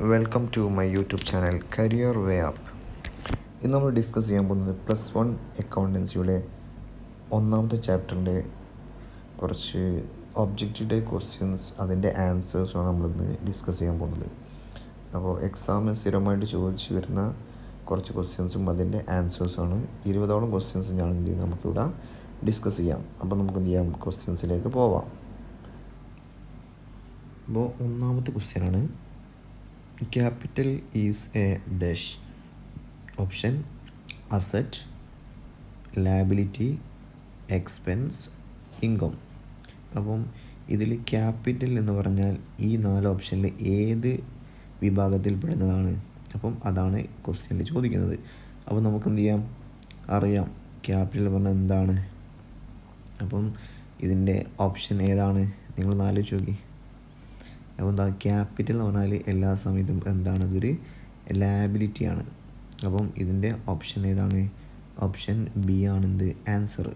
Welcome to my YouTube channel career way up. ഇന്ന് നമ്മൾ discuss ചെയ്യാൻ പോകുന്നത് +1 അക്കൗണ്ടൻസിയുടെ ഒന്നാമത്തെ ചാപ്റ്ററിൻ്റെ കുറച്ച് ഒബ്ജക്റ്റീവ് ടൈപ്പ് ക്വസ്റ്റ്യൻസ്, അതിൻ്റെ ആൻസേഴ്സാണ് നമ്മളിന്ന് ഡിസ്കസ് ചെയ്യാൻ പോകുന്നത്. അപ്പോൾ എക്സാമിന് സ്ഥിരമായിട്ട് ചോദിച്ചു വരുന്ന കുറച്ച് ക്വസ്റ്റ്യൻസും അതിൻ്റെ ആൻസേഴ്സാണ്. 20ഓളം ക്വസ്റ്റ്യൻസ് ഞാൻ എന്ത് ചെയ്യും നമുക്കിവിടെ ഡിസ്കസ് ചെയ്യാം. അപ്പോൾ നമുക്ക് എന്ത് ചെയ്യാം, ക്വസ്റ്റ്യൻസിലേക്ക് പോവാം. അപ്പോൾ ഒന്നാമത്തെ ക്വസ്റ്റ്യനാണ്, capital is A dash. Option asset, liability, expense, income. അപ്പം ഇതിൽ ക്യാപിറ്റൽ എന്ന് പറഞ്ഞാൽ ഈ 4 ഓപ്ഷനിൽ ഏത് വിഭാഗത്തിൽ പെടുന്നതാണ്? അപ്പം അതാണ് ക്വസ്റ്റ്യനിൽ ചോദിക്കുന്നത്. അപ്പം നമുക്ക് എന്ത് ചെയ്യാം, അറിയാം ക്യാപിറ്റൽ പറഞ്ഞാൽ എന്താണ്. അപ്പം ഇതിൻ്റെ ഓപ്ഷൻ ഏതാണ്? നിങ്ങൾ ആലോചിച്ച് നോക്കി. അപ്പോൾ എന്താ ക്യാപിറ്റൽ എന്ന് പറഞ്ഞാൽ എല്ലാ സമയത്തും എന്താണ്, ഇതൊരു ലയബിലിറ്റിയാണ്. അപ്പം ഇതിൻ്റെ ഓപ്ഷൻ ഏതാണ്? ഓപ്ഷൻ ബി ആണ് എന്ത് ആൻസർ.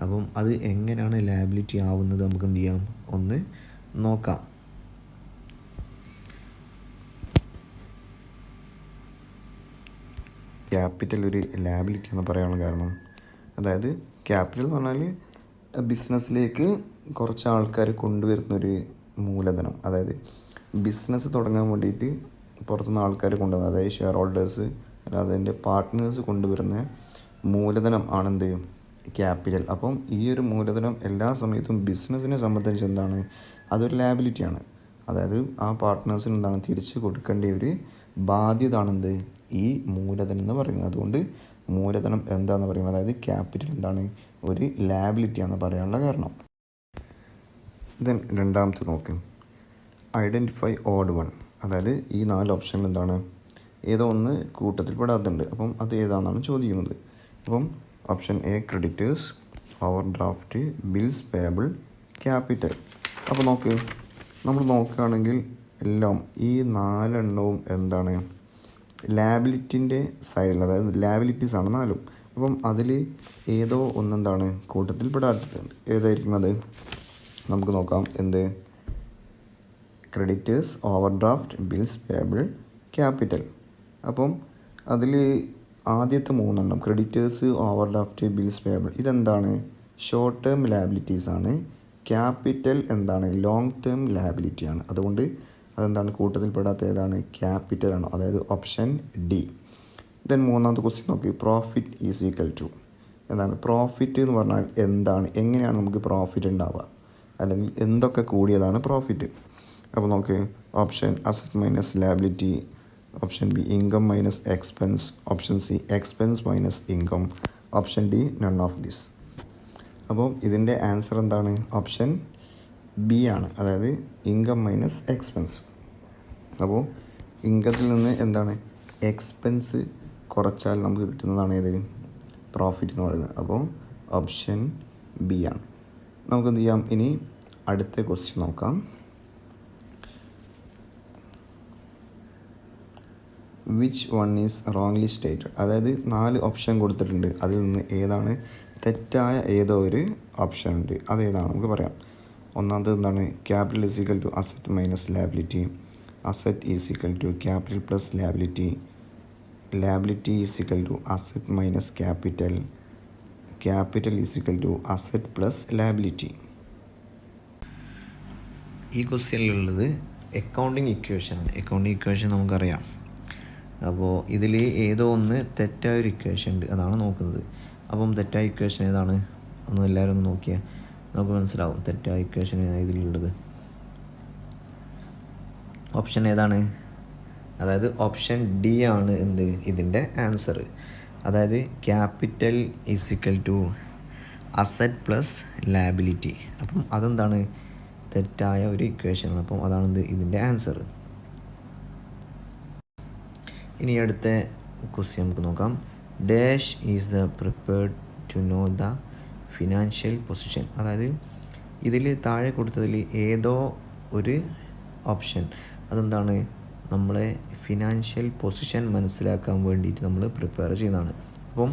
അപ്പം അത് എങ്ങനെയാണ് ലയബിലിറ്റി ആവുന്നത് നമുക്ക് എന്ത് ചെയ്യാം, ഒന്ന് നോക്കാം. ക്യാപിറ്റൽ ഒരു ലയബിലിറ്റി എന്ന് പറയാനുള്ള കാരണം, അതായത് ക്യാപിറ്റൽ എന്ന് പറഞ്ഞാൽ ബിസിനസ്സിലേക്ക് കുറച്ച് ആൾക്കാർ കൊണ്ടുവരുന്നൊരു മൂലധനം. അതായത് ബിസിനസ് തുടങ്ങാൻ വേണ്ടിയിട്ട് പുറത്തുനിന്ന് ആൾക്കാർ കൊണ്ടുവരുന്നത്, അതായത് ഷെയർ ഹോൾഡേഴ്സ് അല്ലാതെ അതിൻ്റെ പാർട്ട്നേഴ്സ് കൊണ്ടുവരുന്ന മൂലധനം ആണെന്ത് ക്യാപിറ്റൽ. അപ്പം ഈ ഒരു മൂലധനം എല്ലാ സമയത്തും ബിസിനസ്സിനെ സംബന്ധിച്ച് എന്താണ്, അതൊരു ലയബിലിറ്റിയാണ്. അതായത് ആ പാർട്ട്നേഴ്സിന് എന്താണ് തിരിച്ച് കൊടുക്കേണ്ട ഒരു ബാധ്യത ആണെന്ത് ഈ മൂലധനം എന്ന് പറയുന്നത്. അതുകൊണ്ട് മൂലധനം എന്താണെന്ന് പറയുന്നത്, അതായത് ക്യാപിറ്റൽ എന്താണ് ഒരു ലയബിലിറ്റിയാണെന്ന് പറയാനുള്ള കാരണം. ദെൻ രണ്ടാമത്തെ നോക്ക്, ഐഡൻറ്റിഫൈ ഓഡ് വൺ. അതായത് ഈ 4 ഓപ്ഷനിൽ എന്താണ്, ഏതോ ഒന്ന് കൂട്ടത്തിൽ പെടാത്തുണ്ട്. അപ്പം അത് ഏതാണെന്നാണ് ചോദിക്കുന്നത്. അപ്പം option A creditors, over draft, bills payable, capital. അപ്പോൾ നോക്ക്, നമ്മൾ നോക്കുകയാണെങ്കിൽ എല്ലാം ഈ 4 എണ്ണവും എന്താണ് ലയബിലിറ്റിൻ്റെ സൈഡിൽ, അതായത് ലയബിലിറ്റീസ് ആണ് 4. അപ്പം അതിൽ ഏതോ ഒന്നെന്താണ് കൂട്ടത്തിൽ പെടാത്തത്. ഏതായിരിക്കും അത്? നമുക്ക് നോക്കാം. എന്ത്? Creditors, over draft, bills payable, capital. അപ്പം അതിൽ ആദ്യത്തെ 3 എണ്ണം creditors, over draft, bills payable, ഇതെന്താണ് ഷോർട്ട് ടേം ലയബിലിറ്റീസ് ആണ്. ക്യാപിറ്റൽ എന്താണ് ലോങ് ടേം ലയബിലിറ്റിയാണ്. അതുകൊണ്ട് അതെന്താണ് കൂട്ടത്തിൽ പെടാത്ത ഏതാണ്, ക്യാപിറ്റലാണ്. അതായത് ഓപ്ഷൻ ഡി. ദെൻ മൂന്നാമത്തെ ക്വസ്റ്റ്യൻ നോക്കി, പ്രോഫിറ്റ് ഈസ് ഈക്വൽ ടു. എന്താണ് പ്രോഫിറ്റ് എന്ന് പറഞ്ഞാൽ എന്താണ്, എങ്ങനെയാണ് നമുക്ക് പ്രോഫിറ്റ് ഉണ്ടാവുക, അല്ലെങ്കിൽ എന്തൊക്കെ കൂടിയതാണ് പ്രോഫിറ്റ്? അപ്പോൾ നമുക്ക് option asset minus liability, option B income minus expense, option C expense minus income, option D none of this. അപ്പോൾ ഇതിൻ്റെ ആൻസർ എന്താണ്? ഓപ്ഷൻ ബി ആണ്, അതായത് ഇൻകം മൈനസ് എക്സ്പെൻസ്. അപ്പോൾ ഇൻകത്തിൽ നിന്ന് എന്താണ് എക്സ്പെൻസ് കുറച്ചാൽ നമുക്ക് കിട്ടുന്നതാണ് ഏത് പ്രോഫിറ്റ് എന്ന് പറയുന്നത്. അപ്പോൾ ഓപ്ഷൻ ബി ആണ്. നമുക്ക് എന്ത് ചെയ്യാം, ഇനി അടുത്ത ക്വസ്റ്റ്യൻ നോക്കാം. Which one is wrongly stated. അതായത് 4 ഓപ്ഷൻ കൊടുത്തിട്ടുണ്ട്, അതിൽ നിന്ന് ഏതാണ് തെറ്റായ ഏതോ ഒരു ഓപ്ഷൻ ഉണ്ട്, അതേതാണ് നമുക്ക് പറയാം. ഒന്നാമത് എന്താണ്, capital is equal to asset minus liability, asset is equal to capital plus liability, liability is equal to asset minus capital, capital is equal to asset plus liability. ഈ ക്വസ്റ്റ്യനിലുള്ളത് അക്കൗണ്ടിങ് ഇക്വേഷനാണ്. അക്കൗണ്ടിങ് ഇക്വേഷൻ നമുക്കറിയാം. അപ്പോൾ ഇതിൽ ഏതോ ഒന്ന് തെറ്റായ ഒരു ഇക്വേഷൻ ഉണ്ട്, അതാണ് നോക്കുന്നത്. അപ്പം തെറ്റായ ഇക്വേഷൻ ഏതാണ് ഒന്ന് എല്ലാവരും ഒന്ന് നോക്കിയാൽ നമുക്ക് മനസ്സിലാവും തെറ്റായ ഇക്വേഷൻ ഇതിലുള്ളത്. ഓപ്ഷൻ ഏതാണ്? അതായത് ഓപ്ഷൻ ഡി ആണ് എന്ത് ഇതിൻ്റെ ആൻസർ. അതായത് capital is equal to asset plus liability. അപ്പം അതെന്താണ് തെറ്റായ ഒരു ഇക്വേഷനാണ്. അപ്പം അതാണ് ഇതിൻ്റെ ആൻസർ. ഇനി അടുത്ത ക്വസ്റ്റ്യൻ നമുക്ക് നോക്കാം. Dash is the prepared to know the financial position. അതായത് ഇതിൽ താഴെ കൊടുത്തതിൽ ഏതോ ഒരു ഓപ്ഷൻ അതെന്താണ് നമ്മളെ ഫിനാൻഷ്യൽ പൊസിഷൻ മനസ്സിലാക്കാൻ വേണ്ടിയിട്ട് നമ്മൾ പ്രിപ്പയർ ചെയ്യുന്നതാണ്. അപ്പം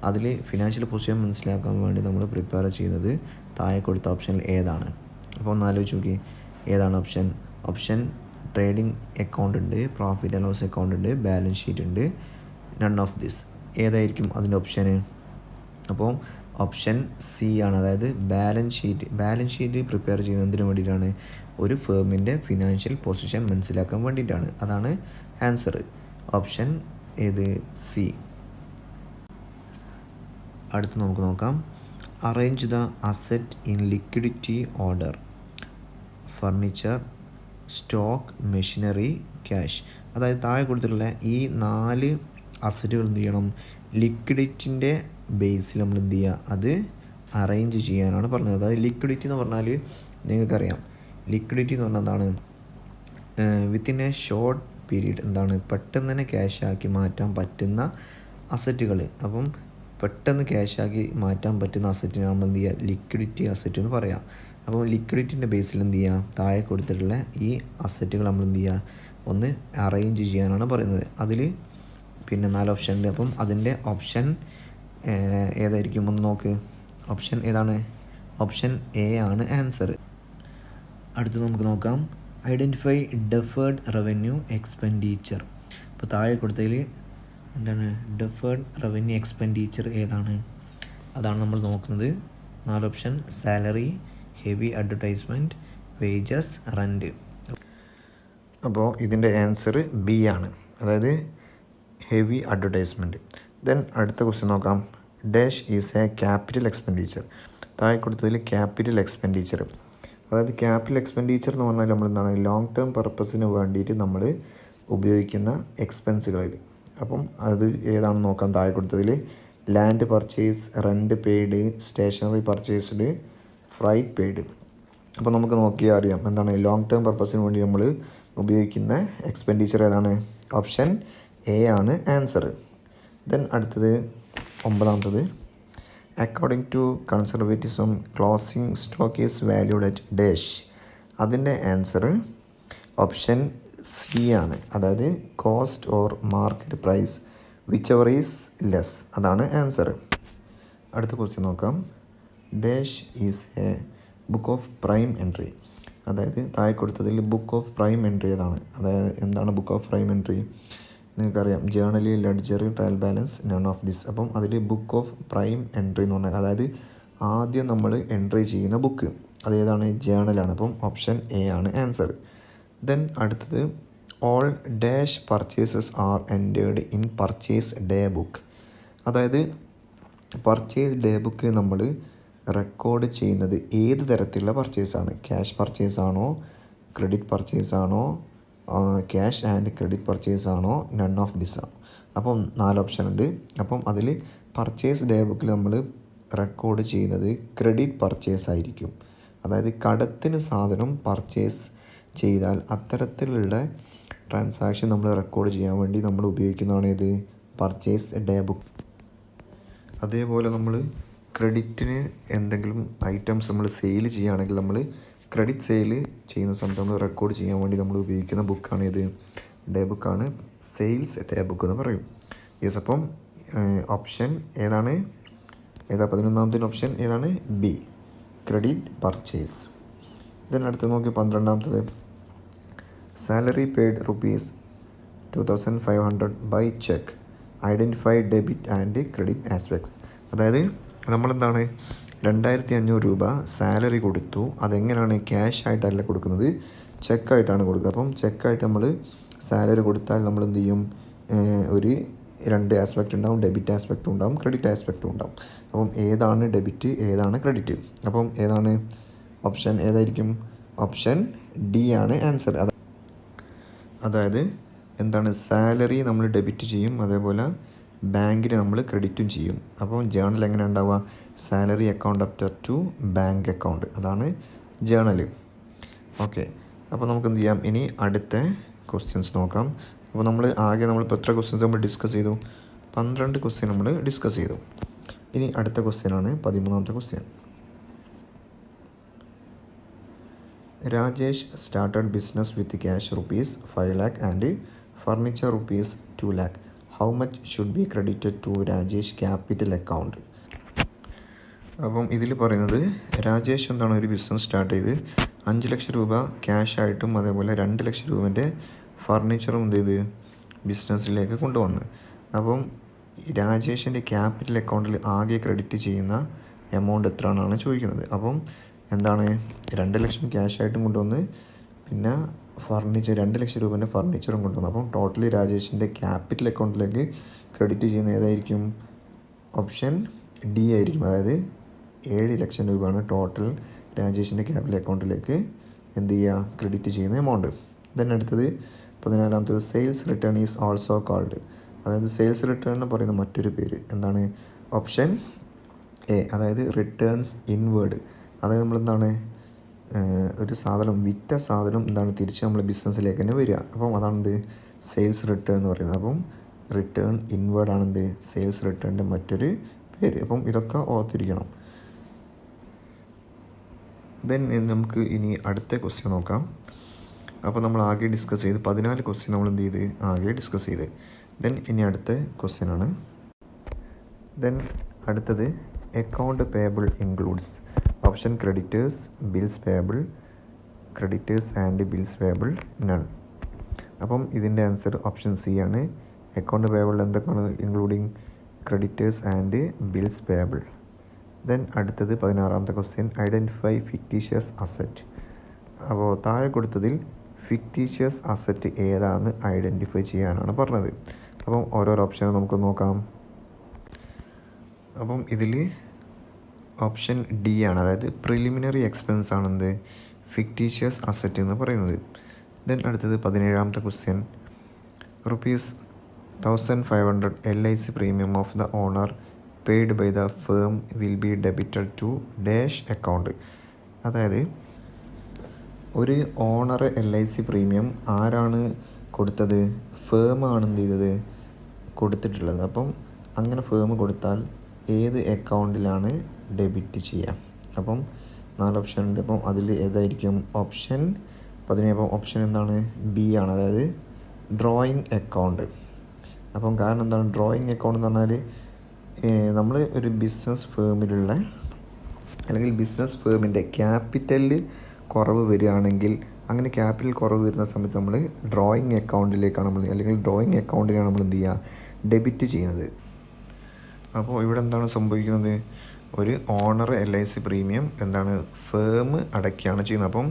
അതിൽ ഫിനാൻഷ്യൽ പൊസിഷൻ മനസ്സിലാക്കാൻ വേണ്ടി നമ്മൾ പ്രിപ്പയർ ചെയ്യുന്നത് താഴെ കൊടുത്ത ഓപ്ഷനിൽ ഏതാണ്? അപ്പോൾ ഒന്ന് ആലോചിച്ച് നോക്കി, ഏതാണ് ഓപ്ഷൻ? ഓപ്ഷൻ ട്രേഡിംഗ് അക്കൗണ്ട് ഉണ്ട്, പ്രോഫിറ്റ് ആൻഡ് ലോസ് അക്കൗണ്ട് ഉണ്ട്, ബാലൻസ് ഷീറ്റ് ഉണ്ട്. None of this. ഏതായിരിക്കും അതിൻ്റെ ഓപ്ഷന്? അപ്പോൾ ഓപ്ഷൻ സി ആണ്. അതായത് ബാലൻസ് ഷീറ്റ് പ്രിപ്പയർ ചെയ്യുന്നതിന് വേണ്ടിയിട്ടാണ്, ഒരു ഫേമിൻ്റെ ഫിനാൻഷ്യൽ പൊസിഷൻ മനസ്സിലാക്കാൻ വേണ്ടിയിട്ടാണ്. അതാണ് ആൻസർ. ഓപ്ഷൻ ഏത്? സി. അടുത്ത് നമുക്ക് നോക്കാം. Arrange the asset in liquidity order. Furniture, stock, machinery, cash. അതായത് താഴെ കൊടുത്തിട്ടുള്ള ഈ 4 അസറ്റുകൾ എന്ത് ചെയ്യണം? ലിക്വിഡിറ്റിൻ്റെ ബേസിൽ നമ്മൾ എന്ത് ചെയ്യുക? അത് അറേഞ്ച് ചെയ്യാനാണ് പറഞ്ഞത്. അതായത് ലിക്വിഡിറ്റി എന്ന് പറഞ്ഞാൽ നിങ്ങൾക്കറിയാം, ലിക്വിഡിറ്റി എന്ന് പറഞ്ഞാൽ എന്താണ്? വിത്തിൻ എ ഷോർട്ട് പീരീഡ് എന്താണ്? പെട്ടെന്ന് തന്നെ ക്യാഷാക്കി മാറ്റാൻ പറ്റുന്ന അസറ്റുകൾ. അപ്പം പെട്ടെന്ന് ക്യാഷാക്കി മാറ്റാൻ പറ്റുന്ന അസറ്റിനെ നമ്മൾ എന്ത് ചെയ്യുക? ലിക്വിഡിറ്റി അസറ്റ് എന്ന് പറയാം. അപ്പോൾ ലിക്വിഡിറ്റിൻ്റെ ബേസിൽ എന്ത് ചെയ്യുക? താഴെ കൊടുത്തിട്ടുള്ള ഈ അസറ്റുകൾ നമ്മൾ എന്ത് ചെയ്യുക? ഒന്ന് അറേഞ്ച് ചെയ്യാനാണ് പറയുന്നത്. അതിൽ പിന്നെ 4 ഓപ്ഷൻ ഉണ്ട്. അപ്പം അതിൻ്റെ ഓപ്ഷൻ ഏതായിരിക്കും? ഒന്ന് നോക്ക്. ഓപ്ഷൻ ഏതാണ്? ഓപ്ഷൻ എ ആണ് ആൻസർ. അടുത്ത് നമുക്ക് നോക്കാം. Identify deferred revenue expenditure. ഇപ്പോൾ താഴെ കൊടുത്തതിൽ എന്താണ് ഡെഫേർഡ് റവന്യൂ എക്സ്പെൻഡിച്ചർ ഏതാണ്? അതാണ് നമ്മൾ നോക്കുന്നത്. 4 option: salary, heavy advertisement, wages, rent. അപ്പോൾ ഇതിൻ്റെ ആൻസർ ബി ആണ്, അതായത് ഹെവി അഡ്വർടൈസ്മെൻറ്റ്. ദെൻ അടുത്ത ക്വസ്റ്റ്യൻ നോക്കാം. Dash is A capital expenditure. താഴെ കൊടുത്തതിൽ ക്യാപിറ്റൽ എക്സ്പെൻഡിച്ചർ, അതായത് ക്യാപിറ്റൽ എക്സ്പെൻഡിച്ചർ എന്ന് പറഞ്ഞാൽ നമ്മൾ എന്താണ്? ലോങ് ടേം പർപ്പസിന് വേണ്ടിയിട്ട് നമ്മൾ ഉപയോഗിക്കുന്ന എക്സ്പെൻസുകളിൽ. അപ്പം അത് ഏതാണെന്ന് നോക്കാം. താഴെ കൊടുത്തതിൽ land purchase, rent paid, stationery purchased, freight paid. അപ്പോൾ നമുക്ക് നോക്കിയാൽ അറിയാം എന്താണ് ലോങ് ടേം പർപ്പസിന് വേണ്ടി നമ്മൾ ഉപയോഗിക്കുന്ന എക്സ്പെൻഡിച്ചർ ഏതാണ്? ഓപ്ഷൻ എ ആണ് ആൻസർ. ദെൻ അടുത്തത് 9ാമത്തത്. According to conservatism closing stock is valued at dash. അതിൻ്റെ ആൻസർ ഓപ്ഷൻ സി ആണ്, അതായത് cost or market price whichever is less. അതാണ് ആൻസർ. അടുത്ത ക്വസ്റ്റ്യൻ നോക്കാം. Dash is a book of prime entry. അതായത് താഴെ കൊടുത്തതിൽ ബുക്ക് ഓഫ് പ്രൈം എൻട്രി ഏതാണ്? അതായത് എന്താണ് ബുക്ക് ഓഫ് പ്രൈം എൻട്രി? നിങ്ങൾക്കറിയാം, journal, ledger, trial balance, none of this. അപ്പം അതിൽ ബുക്ക് ഓഫ് പ്രൈം എൻട്രി എന്ന് പറഞ്ഞാൽ അതായത് ആദ്യം നമ്മൾ എൻട്രി ചെയ്യുന്ന ബുക്ക് അതേതാണ്? ജേണലാണ്. അപ്പം ഓപ്ഷൻ എ ആണ് ആൻസർ. ദെൻ അടുത്തത് all dash purchases are entered in purchase day book. അതായത് പർച്ചേസ് ഡേ ബുക്കിൽ നമ്മൾ റെക്കോർഡ് ചെയ്യുന്നത് ഏത് തരത്തിലുള്ള പർച്ചേസാണ്? ക്യാഷ് പർച്ചേസ് ആണോ, ക്രെഡിറ്റ് പർച്ചേസ് ആണോ, ക്യാഷ് ആൻഡ് ക്രെഡിറ്റ് പർച്ചേസ് ആണോ, നൺ ഓഫ് ദിസ് ആണ്. അപ്പം 4 ഓപ്ഷൻ ഉണ്ട്. അപ്പം അതിൽ പർച്ചേസ് ഡേ ബുക്കിൽ നമ്മൾ റെക്കോർഡ് ചെയ്യുന്നത് ക്രെഡിറ്റ് പർച്ചേസ് ആയിരിക്കും. അതായത് കടത്തിന് സാധനം പർച്ചേസ് ചെയ്താൽ അത്തരത്തിലുള്ള ട്രാൻസാക്ഷൻ നമ്മൾ റെക്കോർഡ് ചെയ്യാൻ വേണ്ടി നമ്മൾ ഉപയോഗിക്കുന്നതാണ് ഇത് പർച്ചേസ് ഡേ ബുക്ക്. അതേപോലെ നമ്മൾ ക്രെഡിറ്റിന് എന്തെങ്കിലും ഐറ്റംസ് നമ്മൾ സെയിൽ ചെയ്യുകയാണെങ്കിൽ നമ്മൾ ക്രെഡിറ്റ് സെയിൽ ചെയ്യുന്ന സമയത്ത് നമ്മൾ റെക്കോർഡ് ചെയ്യാൻ വേണ്ടി നമ്മൾ ഉപയോഗിക്കുന്ന ബുക്കാണ് ഇത് ഡേ ബുക്കാണ്, സെയിൽസ് ഡേ ബുക്ക് എന്ന് പറയും. യെസ്. അപ്പം ഓപ്ഷൻ ഏതാണ്? 11ാമത്തെ ഓപ്ഷൻ ഏതാണ്? B, credit purchase. ഇതിനടുത്ത് നോക്കി 12ാമത്തത്. Salary paid ₹2,500 by cheque. Identify debit and credit aspects. അതായത് നമ്മളെന്താണ് 2,500 രൂപ സാലറി കൊടുത്തു. അതെങ്ങനെയാണ്? ക്യാഷ് ആയിട്ടല്ല കൊടുക്കുന്നത്, ചെക്കായിട്ടാണ് കൊടുക്കുക. അപ്പം ചെക്കായിട്ട് നമ്മൾ സാലറി കൊടുത്താൽ നമ്മൾ എന്ത് ചെയ്യും? ഒരു 2 ആസ്പെക്റ്റ് ഉണ്ടാവും, ഡെബിറ്റ് ആസ്പെക്റ്റും ഉണ്ടാവും, ക്രെഡിറ്റ് ആസ്പെക്റ്റും ഉണ്ടാവും. അപ്പം ഏതാണ് ഡെബിറ്റ്, ഏതാണ് ക്രെഡിറ്റ്? അപ്പം ഏതാണ് ഓപ്ഷൻ? ഏതായിരിക്കും? ഓപ്ഷൻ ഡി ആണ് ആൻസർ. അതായത് എന്താണ്? സാലറി നമ്മൾ ഡെബിറ്റ് ചെയ്യും, അതേപോലെ ബാങ്കിന് നമ്മൾ ക്രെഡിറ്റും ചെയ്യും. അപ്പോൾ ജേണൽ എങ്ങനെ ഉണ്ടാവുക? Salary account after to bank account, അതാണ് ജേണൽ. ഓക്കെ. അപ്പോൾ നമുക്ക് എന്ത് ചെയ്യാം? ഇനി അടുത്ത ക്വസ്റ്റ്യൻസ് നോക്കാം. അപ്പോൾ നമ്മളിപ്പോൾ എത്ര ക്വസ്റ്റ്യൻസ് നമ്മൾ ഡിസ്കസ് ചെയ്തു? 12 ക്വസ്റ്റ്യൻ നമ്മൾ ഡിസ്കസ് ചെയ്തു. ഇനി അടുത്ത ക്വസ്റ്റ്യനാണ് 13ാമത്തെ question. Rajesh started business with cash ₹5 lakh and furniture ₹2 lakh. How much should be credited to Rajesh capital account? അപ്പം ഇതിൽ പറയുന്നത് രാജേഷ് എന്താണ് ഒരു ബിസിനസ് സ്റ്റാർട്ട് ചെയ്ത് 5 ലക്ഷം രൂപ ക്യാഷായിട്ടും അതേപോലെ 2 ലക്ഷം രൂപേൻ്റെ ഫർണിച്ചറും എന്ത് ചെയ്ത് ബിസിനസ്സിലേക്ക് കൊണ്ടുവന്ന്. അപ്പം രാജേഷിൻ്റെ ക്യാപിറ്റൽ അക്കൗണ്ടിൽ ആകെ ക്രെഡിറ്റ് ചെയ്യുന്ന എമൗണ്ട് എത്രയാണെന്നാണ് ചോദിക്കുന്നത്. അപ്പം എന്താണ് 2 ലക്ഷം ക്യാഷായിട്ടും കൊണ്ടുവന്ന് പിന്നെ 2 ലക്ഷം രൂപേൻ്റെ ഫർണിച്ചറും കൊണ്ടുവന്നു. അപ്പം ടോട്ടലി രാജേഷിൻ്റെ ക്യാപിറ്റൽ അക്കൗണ്ടിലേക്ക് ക്രെഡിറ്റ് ചെയ്യുന്ന ഏതായിരിക്കും? ഓപ്ഷൻ ഡി ആയിരിക്കും. അതായത് 7 ലക്ഷം രൂപയാണ് ടോട്ടൽ രാജേഷിൻ്റെ ക്യാപിറ്റൽ അക്കൗണ്ടിലേക്ക് എന്ത് ചെയ്യുക? ക്രെഡിറ്റ് ചെയ്യുന്ന എമൗണ്ട്. ദെൻ അടുത്തത് 14ാമത്തത് sales return is also called. അതായത് സെയിൽസ് റിട്ടേൺ എന്ന് പറയുന്ന മറ്റൊരു പേര് എന്താണ്? ഓപ്ഷൻ എ, അതായത് റിട്ടേൺസ് ഇൻവേർഡ്. അതായത് നമ്മളെന്താണ് ഒരു സാധനം വിറ്റ സാധനം എന്താണ് തിരിച്ച് നമ്മൾ ബിസിനസ്സിലേക്ക് തന്നെ വരിക. അപ്പം അതാണെന്ത്? സെയിൽസ് റിട്ടേൺ എന്ന് പറയുന്നത്. അപ്പം റിട്ടേൺ ഇൻവേർഡ് ആണെന്ത്? സെയിൽസ് റിട്ടേണിൻ്റെ മറ്റൊരു പേര്. അപ്പം ഇതൊക്കെ ഓർത്തിരിക്കണം. ദെൻ നമുക്ക് ഇനി അടുത്ത ക്വസ്റ്റ്യൻ നോക്കാം. അപ്പോൾ നമ്മൾ ആകെ ഡിസ്കസ് ചെയ്ത് 14 ക്വസ്റ്റ്യൻ നമ്മൾ എന്ത് ചെയ്ത് ആകെ ഡിസ്കസ് ചെയ്ത്. ദെൻ ഇനി അടുത്ത ക്വസ്റ്റ്യനാണ്. ദെൻ അടുത്തത് account payable includes option creditors, bills payable, creditors and bills payable none. അപ്പം ഇതിൻ്റെ ആൻസർ ഓപ്ഷൻ സി ആണ്. അക്കൗണ്ട് പേയബിൾ എന്തൊക്കെയാണ്? Including creditors and bills payable. Then അടുത്തത് 16ാമത്തെ ക്വസ്റ്റ്യൻ ഐഡൻറ്റിഫൈ ഫിക്റ്റീഷ്യസ് അസറ്റ്. അപ്പോൾ താഴെ കൊടുത്തതിൽ ഫിക്റ്റീഷ്യസ് അസറ്റ് ഏതാണെന്ന് ഐഡൻറ്റിഫൈ ചെയ്യാനാണ് പറഞ്ഞത്. അപ്പം ഓരോരോ ഓപ്ഷൻ നമുക്ക് നോക്കാം. അപ്പം ഇതിൽ ഓപ്ഷൻ ഡി ആണ്, അതായത് പ്രിലിമിനറി എക്സ്പെൻസ് ആണെന്ത്? ഫിക്റ്റീഷ്യസ് അസറ്റ് എന്ന് പറയുന്നത്. ദെൻ അടുത്തത് 17ാമത്തെ question ₹1500 LIC premium of the owner paid by the firm will be debited to dash account. അതായത് ഒരു ഓണർ LIC പ്രീമിയം ആരാണ് കൊടുത്തത്? ഫേം ആണ് എന്ത് ചെയ്തത്? കൊടുത്തിട്ടുള്ളത്. അപ്പം അങ്ങനെ ഫേം കൊടുത്താൽ ഏത് അക്കൗണ്ടിലാണ് ഡെബിറ്റ് ചെയ്യുക? അപ്പം 4 ഓപ്ഷൻ ഉണ്ട്. അപ്പം അതിൽ ഏതായിരിക്കും? ഓപ്ഷൻ 17. അപ്പം ഓപ്ഷൻ എന്താണ്? ബി ആണ്, അതായത് ഡ്രോയിങ് അക്കൗണ്ട്. അപ്പം കാരണം എന്താണ് ഡ്രോയിങ് അക്കൗണ്ട് എന്ന് പറഞ്ഞാൽ നമ്മൾ ഒരു ബിസിനസ് ഫേമിലുള്ള അല്ലെങ്കിൽ ബിസിനസ് ഫേമിൻ്റെ ക്യാപിറ്റലിൽ കുറവ് വരികയാണെങ്കിൽ അങ്ങനെ ക്യാപിറ്റൽ കുറവ് വരുന്ന സമയത്ത് നമ്മൾ ഡ്രോയിങ് അക്കൗണ്ടിലേക്കാണ് നമ്മൾ അല്ലെങ്കിൽ ഡ്രോയിങ് അക്കൗണ്ടിലാണ് നമ്മൾ എന്ത് ചെയ്യുക? ഡെബിറ്റ് ചെയ്യുന്നത്. അപ്പോൾ ഇവിടെ എന്താണ് സംഭവിക്കുന്നത്? ഒരു ഓണർ LIC പ്രീമിയം എന്താണ് ഫേം അടയ്ക്കുകയാണ് ചെയ്യുന്നത്. അപ്പം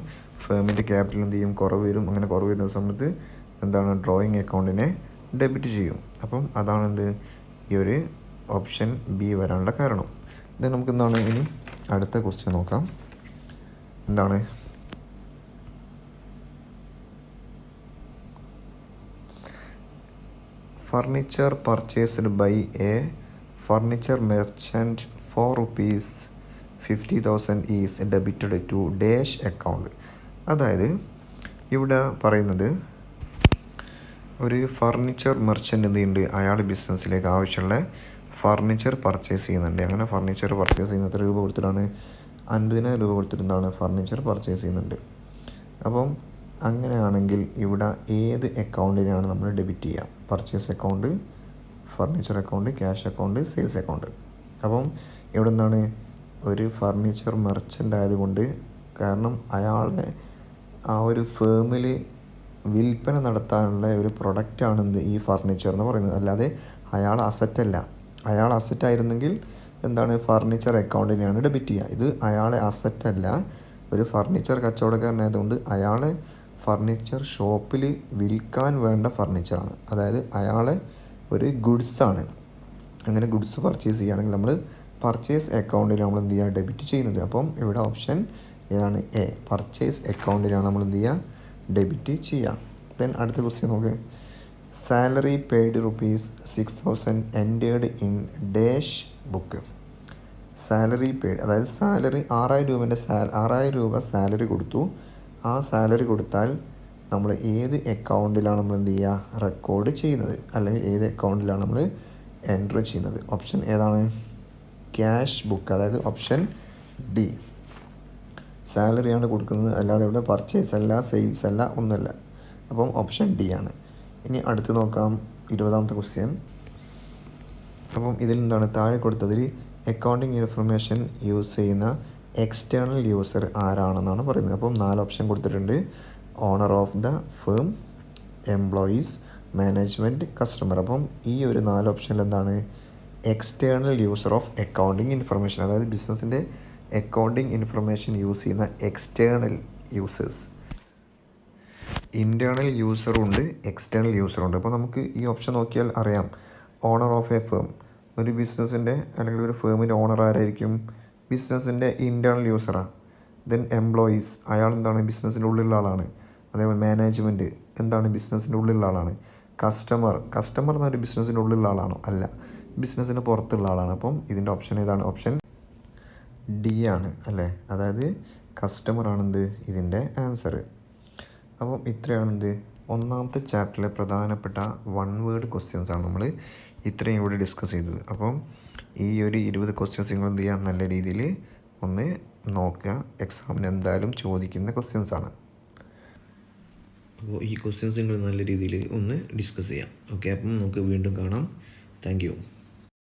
ഫേമിൻ്റെ ക്യാപിറ്റൽ എന്ത് ചെയ്യും? കുറവ് വരും. അങ്ങനെ കുറവ് വരുന്ന സമയത്ത് എന്താണ് ഡ്രോയിങ് അക്കൗണ്ടിനെ ഡെബിറ്റ് ചെയ്യും. അപ്പം അതാണെന്ത് ഈ ഒരു ഓപ്ഷൻ ബി വരാനുള്ള കാരണം. ഇത് നമുക്ക് എന്താണ് ഇനി അടുത്ത ക്വസ്റ്റ്യൻ നോക്കാം. എന്താണ്? Furniture purchased by a furniture merchant for ₹50,000 is debited to dash account. അതായത് ഇവിടെ പറയുന്നത് ഒരു ഫർണിച്ചർ മെർച്ചൻ്റ് എന്ത് ചെയ്യുന്നുണ്ട്? അയാൾ ബിസിനസ്സിലേക്ക് ആവശ്യമുള്ള ഫർണിച്ചർ പർച്ചേസ് ചെയ്യുന്നുണ്ട്. അങ്ങനെ ഫർണിച്ചർ പർച്ചേസ് ചെയ്യുന്ന എത്ര രൂപ കൊടുത്തിട്ടാണ്? 50,000 രൂപ കൊടുത്തിട്ടാണ് ഫർണിച്ചർ പർച്ചേസ് ചെയ്യുന്നുണ്ട്. അപ്പം അങ്ങനെയാണെങ്കിൽ ഇവിടെ ഏത് അക്കൗണ്ടിനാണ് നമ്മൾ ഡെബിറ്റ് ചെയ്യുക? Purchase account, furniture account, cash account, sales account. അപ്പം ഇവിടെ എന്താണ് ഒരു ഫർണിച്ചർ മെർച്ചൻ്റ് ആയതുകൊണ്ട് കാരണം അയാളെ ആ ഒരു ഫേമിൽ വിൽപ്പന നടത്താനുള്ള ഒരു പ്രൊഡക്റ്റാണെന്ത് ഈ ഫർണിച്ചർ എന്ന് പറയുന്നത്. അല്ലാതെ അയാൾ അസറ്റല്ല. അയാൾ അസറ്റായിരുന്നെങ്കിൽ എന്താണ് ഫർണിച്ചർ അക്കൗണ്ടിനെയാണ് ഡെബിറ്റ് ചെയ്യുക. ഇത് അയാളെ അസറ്റല്ല, ഒരു ഫർണിച്ചർ കച്ചവടക്കാരനായതുകൊണ്ട് അയാളെ ഫർണിച്ചർ ഷോപ്പിൽ വിൽക്കാൻ വേണ്ട ഫർണിച്ചറാണ്. അതായത് അയാളെ ഒരു ഗുഡ്സാണ്. അങ്ങനെ ഗുഡ്സ് പർച്ചേസ് ചെയ്യുകയാണെങ്കിൽ നമ്മൾ പർച്ചേസ് അക്കൗണ്ടിൽ നമ്മൾ എന്ത് ചെയ്യുക? ഡെബിറ്റ് ചെയ്യുന്നത്. അപ്പം ഇവിടെ ഓപ്ഷൻ ഏതാണ്? എ, പർച്ചേസ് അക്കൗണ്ടിലാണ് നമ്മൾ എന്ത് ചെയ്യുക? ഡെബിറ്റ് ചെയ്യുക. ദെൻ അടുത്ത ക്വസ്റ്റ്യൻ നോക്ക്. Salary paid ₹6,000 entered in dash book. Salary paid, അതായത് സാലറി 6,000 രൂപ സാലറി കൊടുത്തു. ആ സാലറി കൊടുത്താൽ നമ്മൾ ഏത് അക്കൗണ്ടിലാണ് നമ്മൾ എന്ത് ചെയ്യുക? റെക്കോർഡ് ചെയ്യുന്നത്, അല്ലെങ്കിൽ ഏത് അക്കൗണ്ടിലാണ് നമ്മൾ എൻറ്റർ ചെയ്യുന്നത്? ഓപ്ഷൻ ഏതാണ്? ക്യാഷ് ബുക്ക്, അതായത് ഓപ്ഷൻ ഡി. സാലറിയാണ് കൊടുക്കുന്നത്, അല്ലാതെ ഇവിടെ പർച്ചേസ് അല്ല, സെയിൽസ് അല്ല, ഒന്നുമല്ല. അപ്പം ഓപ്ഷൻ ഡി ആണ്. ഇനി അടുത്ത് നോക്കാം 20ാമത്തെ ക്വസ്റ്റ്യൻ. അപ്പം ഇതിൽ എന്താണ് താഴെ കൊടുത്തതിൽ അക്കൗണ്ടിങ് ഇൻഫർമേഷൻ യൂസ് ചെയ്യുന്ന എക്സ്റ്റേണൽ യൂസർ ആരാണെന്നാണ് പറയുന്നത്. അപ്പം 4 ഓപ്ഷൻ കൊടുത്തിട്ടുണ്ട്. Owner of the firm, employees, management, customer. അപ്പം ഈ ഒരു 4 ഓപ്ഷനിൽ എന്താണ് external user of accounting information, അതായത് ബിസിനസ്സിൻ്റെ അക്കൗണ്ടിങ് ഇൻഫർമേഷൻ യൂസ് ചെയ്യുന്ന എക്സ്റ്റേണൽ യൂസേഴ്സ്. ഇൻറ്റേർണൽ യൂസറുണ്ട്, എക്സ്റ്റേണൽ യൂസറുണ്ട്. അപ്പോൾ നമുക്ക് ഈ ഓപ്ഷൻ നോക്കിയാൽ അറിയാം. ഓണർ ഓഫ് എ ഫേം, ഒരു ബിസിനസ്സിൻ്റെ അല്ലെങ്കിൽ ഒരു ഫേമിൻ്റെ ഓണർ ആരായിരിക്കും? ബിസിനസ്സിൻ്റെ ഇൻറ്റേർണൽ യൂസറാണ്. ദെൻ എംപ്ലോയീസ്, അയാൾ എന്താണ് ബിസിനസ്സിൻ്റെ ഉള്ളിലുള്ള ആളാണ്. അതേപോലെ മാനേജ്മെൻറ്റ് എന്താണ് ബിസിനസ്സിൻ്റെ ഉള്ളിലുള്ള ആളാണ്. കസ്റ്റമർ എന്ന് പറഞ്ഞാൽ ബിസിനസ്സിൻ്റെ ഉള്ളിലുള്ള ആളാണോ? അല്ല, ബിസിനസ്സിന് പുറത്തുള്ള ആളാണ്. അപ്പം ഇതിൻ്റെ ഓപ്ഷൻ ഏതാണ്? ഓപ്ഷൻ ഡി ആണ് അല്ലേ, അതായത് കസ്റ്റമർ ആണെന്ത് ഇതിൻ്റെ ആൻസർ. അപ്പം ഇത്രയാണെന്ത് ഒന്നാമത്തെ ചാപ്റ്ററിലെ പ്രധാനപ്പെട്ട 1 വേർഡ് ക്വസ്റ്റ്യൻസാണ് നമ്മൾ ഇത്രയും കൂടി ഡിസ്കസ് ചെയ്തത്. അപ്പം ഈ ഒരു 20 ക്വസ്റ്റ്യൻസ് നിങ്ങൾ എന്ത് ചെയ്യുക, നല്ല രീതിയിൽ ഒന്ന് നോക്കുക. എക്സാമിന് എന്തായാലും ചോദിക്കുന്ന ക്വസ്റ്റ്യൻസാണ്. അപ്പോൾ ഈ ക്വസ്റ്റ്യൻസ് നിങ്ങൾ നല്ല രീതിയിൽ ഒന്ന് ഡിസ്കസ് ചെയ്യാം. ഓക്കെ, അപ്പം നമുക്ക് വീണ്ടും കാണാം. Thank you.